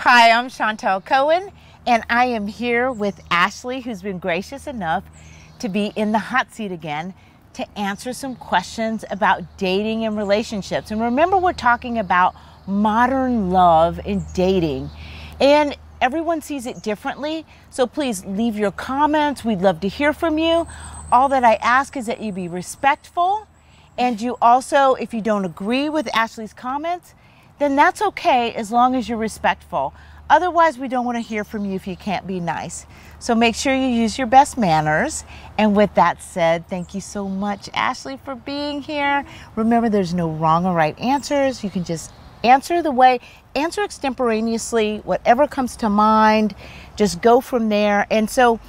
Hi, I'm Chantel Cohen, and I am here with Ashley, who's been gracious enough to be in the hot seat again to answer some questions about dating and relationships. And remember, we're talking about modern love and dating, and everyone sees it differently. So please leave your comments. We'd love to hear from you. All that I ask is that you be respectful, and you also, if you don't agree with Ashley's comments, then that's okay as long as you're respectful. Otherwise, we don't want to hear from you if you can't be nice. So make sure you use your best manners. And with that said, thank you so much, Ashley, for being here. Remember, there's no wrong or right answers. You can just answer extemporaneously, whatever comes to mind, just go from there. And so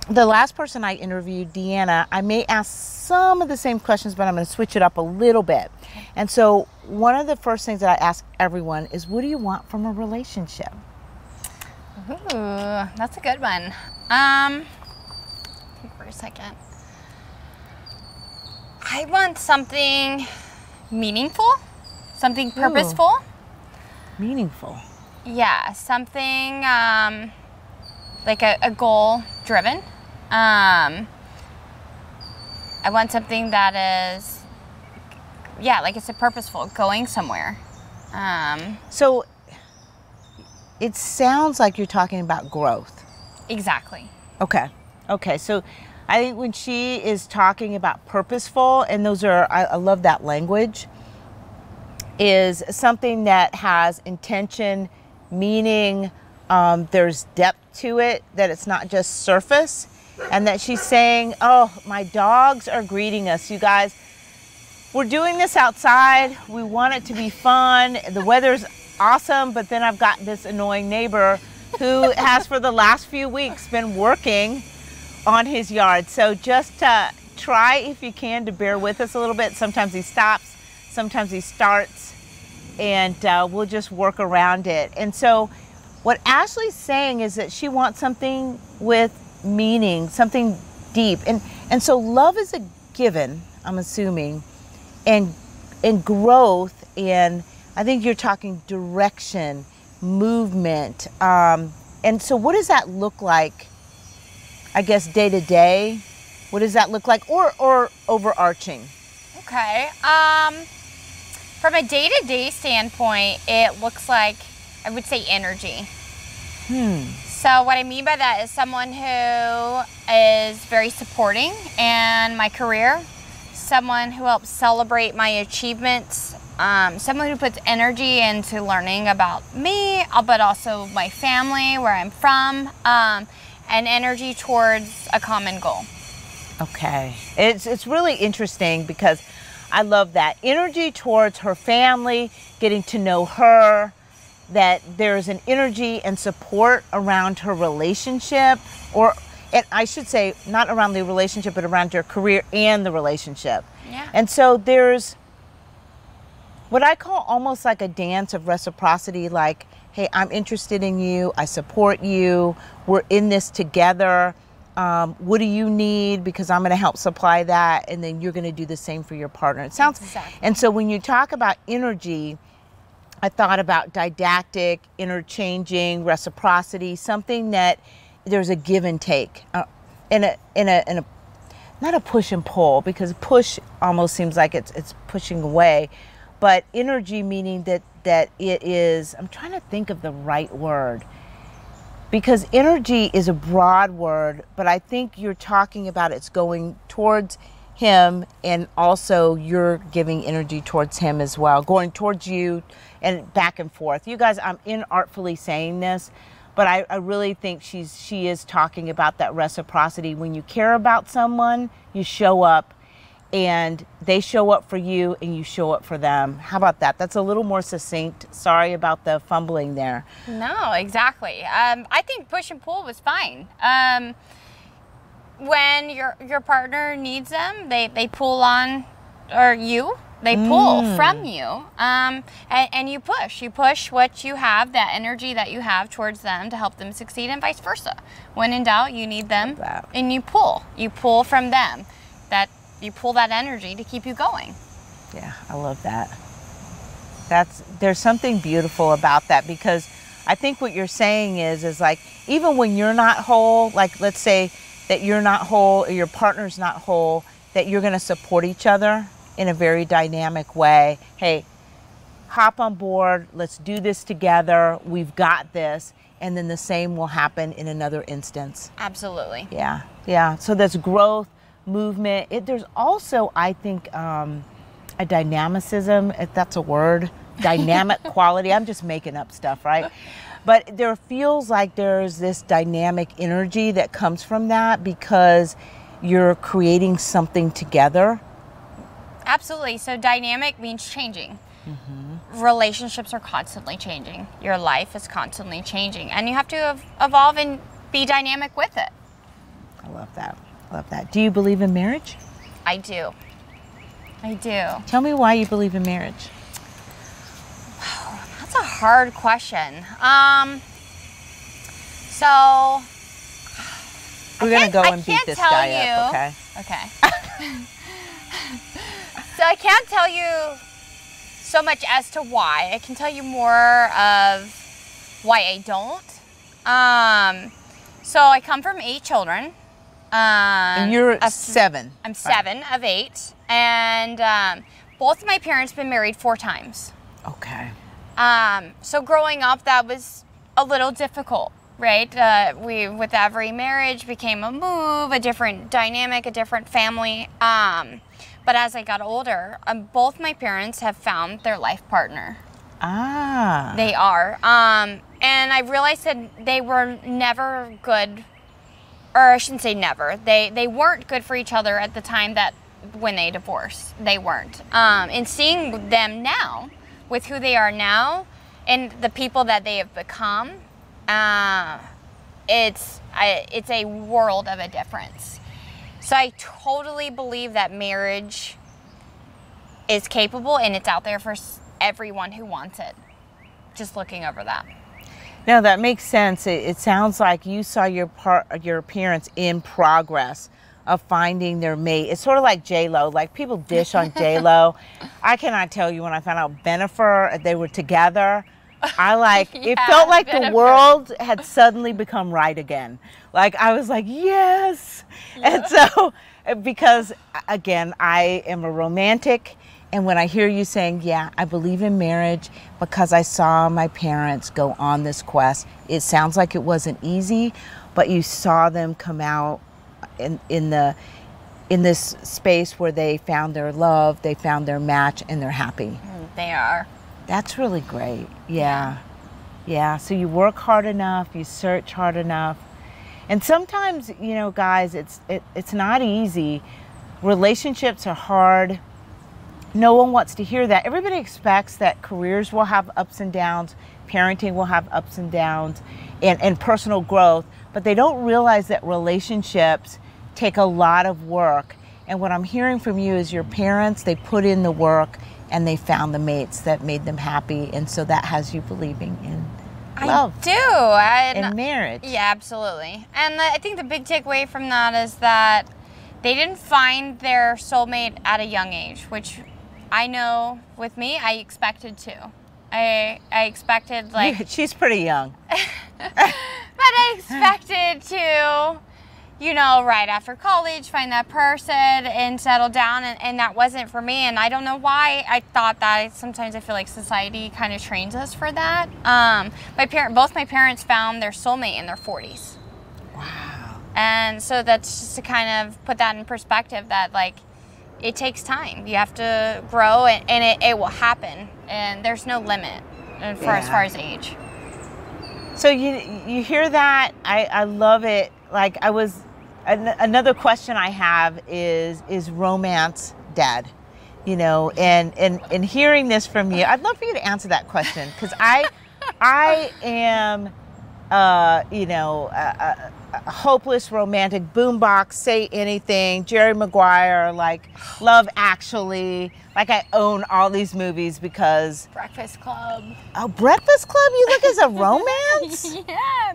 the last person I interviewed, Deanna, I may ask some of the same questions, but I'm going to switch it up a little bit. And so one of the first things that I ask everyone is, what do you want from a relationship? Ooh, that's a good one. Think for a second. I want something meaningful, something purposeful. Ooh, meaningful. Yeah, something like a goal driven. I want something that is, yeah, like it's a purposeful, going somewhere. So it sounds like you're talking about growth. Exactly. Okay. Okay. So I think when she is talking about purposeful, and those are, I love that language, is something that has intention, meaning, there's depth to it, that it's not just surface, and that she's saying, oh, my dogs are greeting us. You guys, we're doing this outside. We want it to be fun. The weather's awesome, but then I've got this annoying neighbor who has for the last few weeks been working on his yard. So just try, if you can, to bear with us a little bit. Sometimes he stops, sometimes he starts, and we'll just work around it. And so what Ashley's saying is that she wants something with meaning, something deep. And so love is a given, I'm assuming, and growth, and I think you're talking direction, movement. And so what does that look like, I guess, day to day? What does that look like, or overarching? Okay. From a day-to-day standpoint, it looks like, I would say, energy. So what I mean by that is someone who is very supporting in my career, someone who helps celebrate my achievements, someone who puts energy into learning about me, but also my family, where I'm from, and energy towards a common goal. Okay. It's really interesting because I love that energy towards her family, getting to know her, that there's an energy and support around her relationship, and I should say not around the relationship, but around your career and the relationship. Yeah. And so there's what I call almost like a dance of reciprocity, like, hey, I'm interested in you, I support you, we're in this together. What do you need? Because I'm going to help supply that, and then you're going to do the same for your partner. It sounds exactly. And so when you talk about energy, I thought about didactic, interchanging, reciprocity, something that there's a give and take, in a not a push and pull, because push almost seems like it's pushing away, but energy meaning that it is, I'm trying to think of the right word, because energy is a broad word, but I think you're talking about it's going towards him, and also you're giving energy towards him as well, going towards you and back and forth. You guys, I'm inartfully saying this, but I really think she is talking about that reciprocity. When you care about someone, you show up, and they show up for you, and you show up for them. How about that? That's a little more succinct. Sorry about the fumbling there. No, exactly. I think push and pull was fine. When your partner needs them, they pull on, or they pull from you, and you push what you have, that energy that you have towards them to help them succeed, and vice versa. When in doubt, you need them, and you pull from them, that you pull that energy to keep you going. Yeah, I love that. There's something beautiful about that, because I think what you're saying is like, even when you're not whole, like let's say that you're not whole or your partner's not whole, that you're going to support each other in a very dynamic way. Hey, hop on board, let's do this together, we've got this. And then the same will happen in another instance. Absolutely. Yeah, yeah. So there's growth, movement. There's also, I think, a dynamicism, if that's a word, dynamic quality. I'm just making up stuff, right? But there feels like there's this dynamic energy that comes from that because you're creating something together. Absolutely. So dynamic means changing. Relationships are constantly changing. Your life is constantly changing, and you have to evolve and be dynamic with it. I love that. I love that. Do you believe in marriage? I do. I do. Tell me why you believe in marriage. That's a hard question. So we're gonna go and beat this guy up, okay? Okay. So I can't tell you so much as to why. I can tell you more of why I don't. So I come from 8 children. And you're 7. I'm 7 of 8. And both of my parents been married 4 times. Okay. So growing up, that was a little difficult, right? With every marriage became a move, a different dynamic, a different family. But as I got older, both my parents have found their life partner. Ah. They are. And I realized that they were never good, or I shouldn't say never. They weren't good for each other at the time that when they divorced. They weren't. And seeing them now, with who they are now, and the people that they have become, it's a world of a difference. So I totally believe that marriage is capable and it's out there for everyone who wants it. Just looking over that. No, that makes sense. It sounds like you saw your parents in progress of finding their mate. It's sort of like J-Lo. Like people dish on J-Lo. I cannot tell you when I found out Bennifer, they were together. It felt like Bennifer. The world had suddenly become right again. Like I was like, yes. Yeah. And so, because again, I am a romantic, and when I hear you saying, yeah, I believe in marriage because I saw my parents go on this quest, it sounds like it wasn't easy, but you saw them come out in this space where they found their love, they found their match, and they're happy. They are. That's really great. Yeah. Yeah. So you work hard enough, you search hard enough. And sometimes, you know, guys, it's not easy. Relationships are hard. No one wants to hear that. Everybody expects that careers will have ups and downs, parenting will have ups and downs, and personal growth, but they don't realize that relationships take a lot of work. And what I'm hearing from you is your parents, they put in the work and they found the mates that made them happy, and so that has you believing in love. I do. In marriage. Yeah, absolutely. And I think the big takeaway from that is that they didn't find their soulmate at a young age, which I know with me, I expected to. I expected like... She's pretty young. But I expected to, you know, right after college, find that person and settle down, and that wasn't for me. And I don't know why I thought that. Sometimes I feel like society kind of trains us for that. Both my parents found their soulmate in their 40s. Wow. And so that's just to kind of put that in perspective, that like it takes time. You have to grow, and it will happen. And there's no limit as far as age. So you hear that? I love it. Like another question I have is romance dead? You know, and hearing this from you, I'd love for you to answer that question, because I am, you know, a hopeless romantic, boombox, say anything, Jerry Maguire, like Love Actually, like I own all these movies because... Breakfast Club. Oh, Breakfast Club? You look as a romance?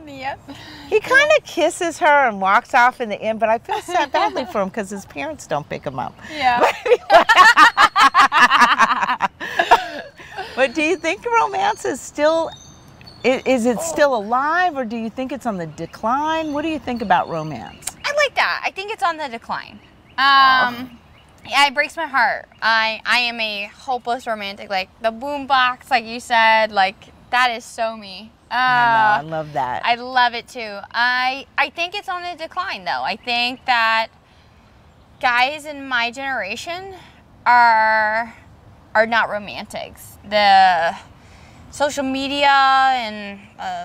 Yep. He kind of kisses her and walks off in the end, but I feel sad badly for him because his parents don't pick him up. Yeah. But do you think romance is still Is it still alive, or do you think it's on the decline? What do you think about romance? I like that. I think it's on the decline. Yeah, it breaks my heart. I am a hopeless romantic. Like the boombox, like you said, like that is so me. I know, I love that. I love it too. I think it's on the decline though. I think that guys in my generation are not romantics. The social media and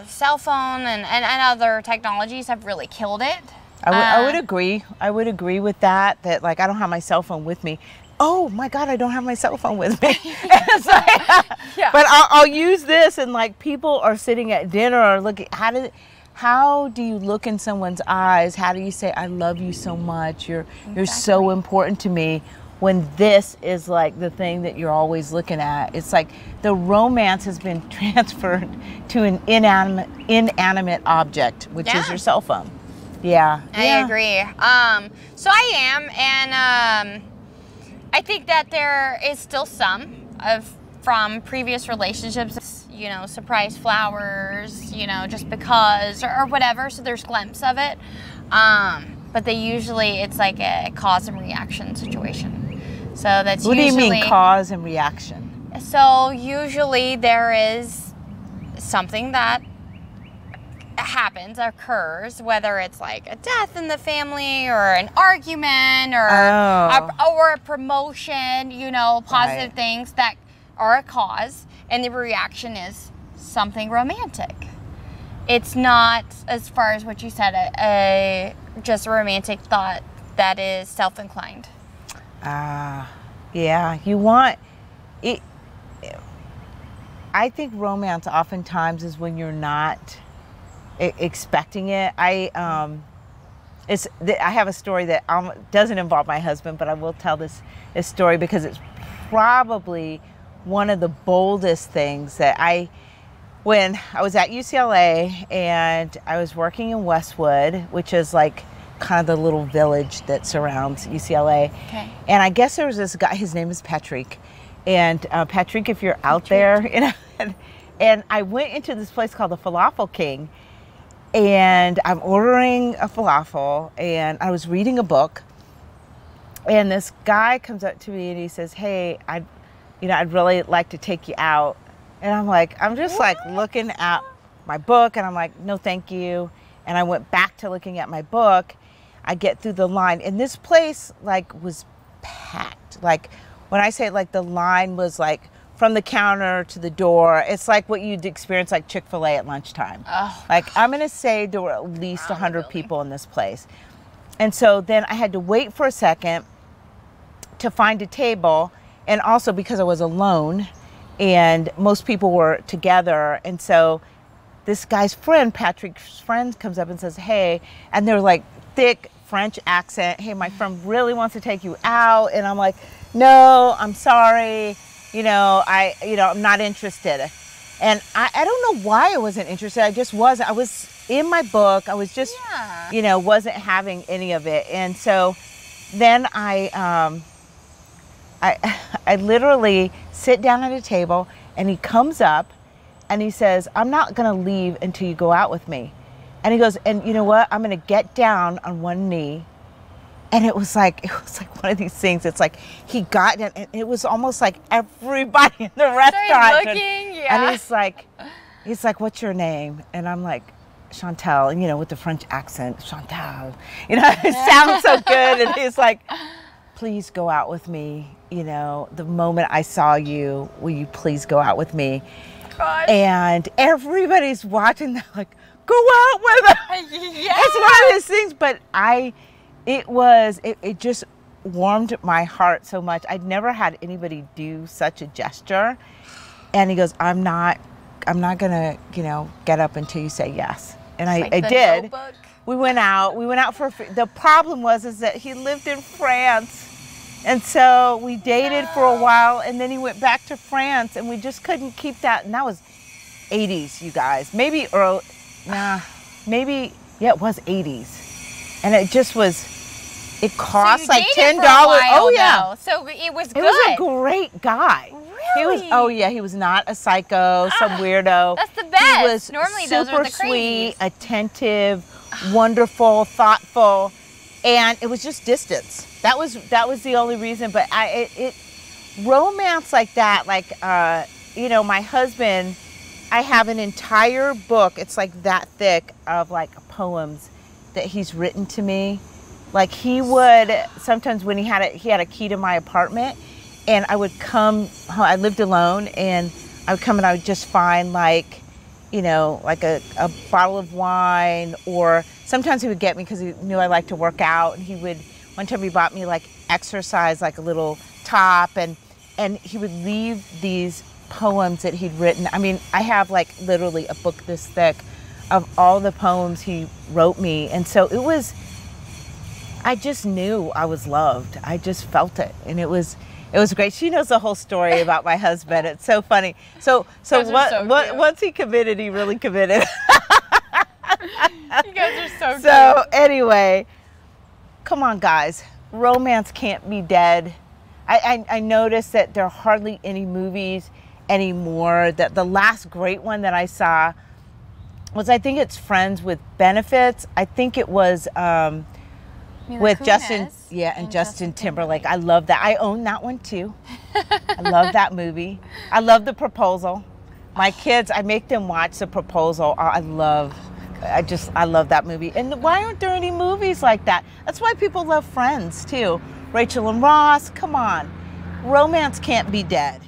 cell phone and other technologies have really killed it. I would agree. I would agree with that. That like I don't have my cell phone with me. Oh my God, I don't have my cell phone with me. It's like, yeah. But I'll use this, and like people are sitting at dinner or looking. How do you look in someone's eyes? How do you say I love you so much? You're so important to me. When this is like the thing that you're always looking at, it's like the romance has been transferred to an inanimate object, which is your cell phone. Yeah, I agree. So I am, and I think that there is still some from previous relationships, you know, surprise flowers, you know, just because or whatever. So there's glimpses of it, but it's like a cause and reaction situation. So that's what do you mean cause and reaction? So usually there is something that occurs, whether it's like a death in the family or an argument or a promotion, you know, positive things that are a cause, and the reaction is something romantic. It's not, as far as what you said, just a romantic thought that is self-inclined. Yeah, you want it. I think romance oftentimes is when you're not expecting it. I have a story that doesn't involve my husband, but I will tell this story because it's probably one of the boldest things that when I was at UCLA and I was working in Westwood, which is like kind of the little village that surrounds UCLA. Okay. And I guess there was this guy, his name is Patrick. And Patrick, if you're out there, you know, and I went into this place called the Falafel King, and I'm ordering a falafel, and I was reading a book, and this guy comes up to me and he says, "Hey, I'd really like to take you out." And I'm just like looking at my book, and I'm like, "No, thank you." And I went back to looking at my book. I get through the line, and this place like was packed. Like when I say like the line was like from the counter to the door, it's like what you'd experience like Chick-fil-A at lunchtime. Oh, like I'm gonna say there were at least 100 people in this place. And so then I had to wait for a second to find a table, and also because I was alone and most people were together. And so this guy's friend, Patrick's friend, comes up and says, "Hey," and they're like thick French accent, "Hey, my friend really wants to take you out." And I'm like, "No, I'm sorry. I'm not interested." And I don't know why I wasn't interested. I was in my book. I was just, wasn't having any of it. And so then I literally sit down at a table, and he comes up and he says, "I'm not going to leave until you go out with me." And he goes, "And you know what? I'm going to get down on one knee." And it was like one of these things. It's like he got down, and it was almost like everybody in the restaurant. And he's like, "What's your name?" And I'm like, "Chantel," and with the French accent, "Chantel." It sounds so good. And he's like, "Please go out with me. The moment I saw you, will you please go out with me?" Gosh. And everybody's watching. They're like, "Go out with him." Yeah. It's one of those things, but it just warmed my heart so much. I'd never had anybody do such a gesture. And he goes, I'm not gonna, get up until you say yes. And I did. Notebook. We went out the problem was that he lived in France. And so we dated for a while, and then he went back to France, and we just couldn't keep that. And that was 80s, you guys. Maybe it was 80s. And it just was, it cost like $10. Oh yeah. Though. So it was good. He was a great guy. Really? He was not a psycho, some weirdo. That's the best. Yes, was normally those are super the sweet, crazies. attentive, wonderful, thoughtful, and it was just distance. That was the only reason. But romance like that, like you know, my husband, I have an entire book. It's like that thick of like poems that he's written to me. Like he would sometimes when he had a key to my apartment, and I would come home. I lived alone, and I would come and I would just find like, you know, like a bottle of wine, or sometimes he would get me because he knew I liked to work out, and one time he bought me like exercise, like a little top, and he would leave these poems that he'd written. I mean, I have like literally a book this thick of all the poems he wrote me, and so I just knew I was loved. I just felt it, and it was great. She knows the whole story about my husband. It's so funny. So once he committed, he really committed. You guys are so cute. So anyway, come on, guys. Romance can't be dead. I noticed that there are hardly any movies anymore. That the last great one that I saw was, I think it's Friends with Benefits. I think it was with Justin, and Justin Timberlake. I love that. I own that one too. I love that movie. I love The Proposal. My kids, I make them watch The Proposal. I love that movie. And why aren't there any movies like that? That's why people love Friends too. Rachel and Ross, come on. Romance can't be dead.